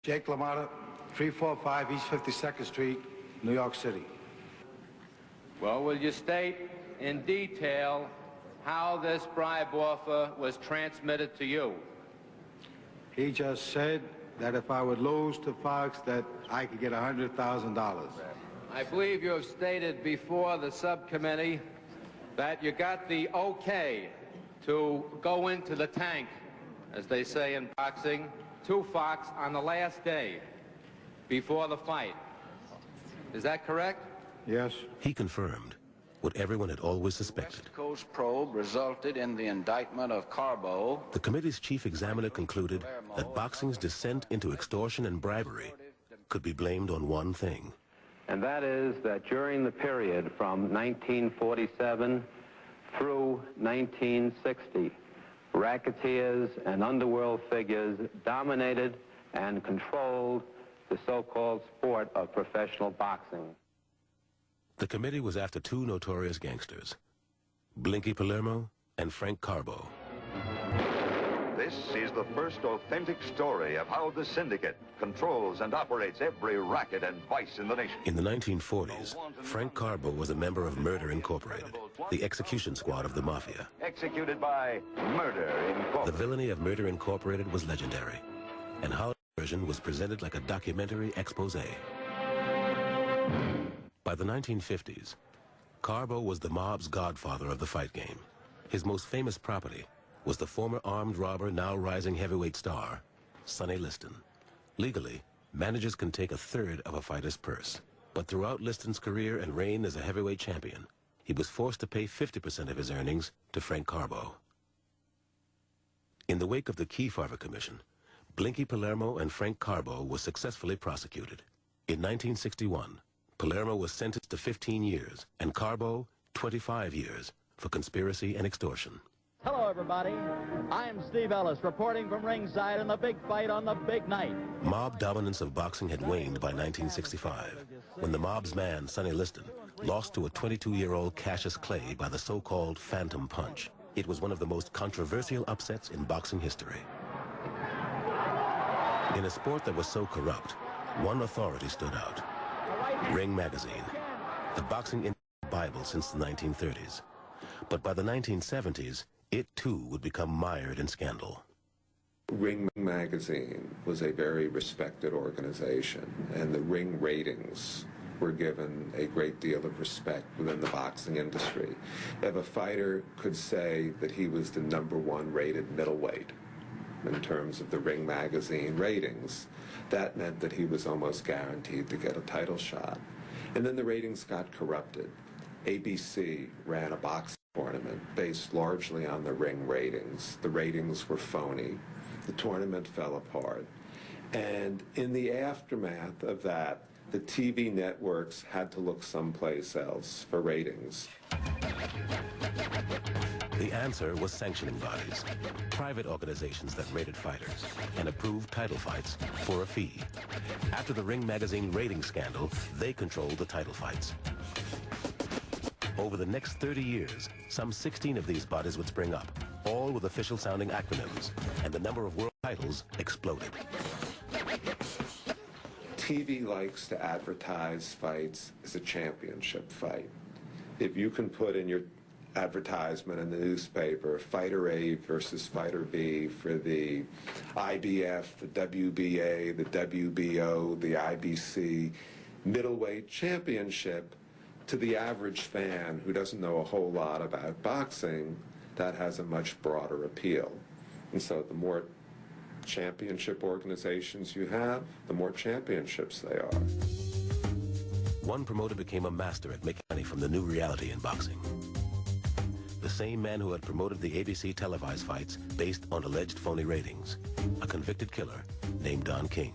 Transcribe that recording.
Jake LaMotta, 345 East 52nd Street, New York City. Well, will you state in detail how this bribe offer was transmitted to you? He just said that if I would lose to Fox, that I could get $100,000. I believe you have stated before the subcommittee that you got the okay to go into the tank, as they say in boxing, to Fox on the last day before the fight. Is that correct? Yes. He confirmed what everyone had always suspected. West Coast probe resulted in the indictment of Carbo. The committee's chief examiner concluded that boxing's descent into extortion and bribery could be blamed on one thing. And that is that during the period from 1947 through 1960, racketeers and underworld figures dominated and controlled the so-called sport of professional boxing. The committee was after two notorious gangsters, Blinky Palermo and Frank Carbo. This is the first authentic story of how the syndicate controls and operates every racket and vice in the nation. In the 1940s, Frank Carbo was a member of Murder Incorporated, the execution squad of the Mafia. Executed by Murder Incorporated. The villainy of Murder Incorporated was legendary, and Hollywood version was presented like a documentary expose. By the 1950s, Carbo was the mob's godfather of the fight game. His most famous property was the former armed robber, now rising heavyweight star, Sonny Liston. Legally, managers can take a third of a fighter's purse. But throughout Liston's career and reign as a heavyweight champion, he was forced to pay 50% of his earnings to Frank Carbo. In the wake of the Kefauver Commission, Blinky Palermo and Frank Carbo were successfully prosecuted. In 1961, Palermo was sentenced to 15 years and Carbo 25 years for conspiracy and extortion. Hello, everybody. I'm Steve Ellis, reporting from ringside in the big fight on the big night. Mob dominance of boxing had waned by 1965, when the mob's man, Sonny Liston, lost to a 22-year-old Cassius Clay by the so-called Phantom Punch. It was one of the most controversial upsets in boxing history. In a sport that was so corrupt, one authority stood out. Ring Magazine, the boxing Bible since the 1930s. But by the 1970s, it too would become mired in scandal. Ring Magazine was a very respected organization, and the ring ratings were given a great deal of respect within the boxing industry. If a fighter could say that he was the #1 rated middleweight in terms of the Ring Magazine ratings, that meant that he was almost guaranteed to get a title shot. And then the ratings got corrupted. ABC ran a boxing tournament based largely on the Ring ratings. The ratings were phony. The tournament fell apart. And in the aftermath of that, the TV networks had to look someplace else for ratings. The answer was sanctioning bodies, private organizations that rated fighters and approved title fights for a fee. After the Ring Magazine rating scandal, they controlled the title fights. Over the next 30 years, some 16 of these bodies would spring up, all with official-sounding acronyms, and the number of world titles exploded. TV likes to advertise fights as a championship fight. If you can put in your advertisement in the newspaper, Fighter A versus Fighter B for the IBF, the WBA, the WBO, the IBC middleweight championship, to the average fan who doesn't know a whole lot about boxing, that has a much broader appeal. And so the more championship organizations you have, the more championships they are. One promoter became a master at making money from the new reality in boxing. The same man who had promoted the ABC televised fights based on alleged phony ratings, a convicted killer named Don King.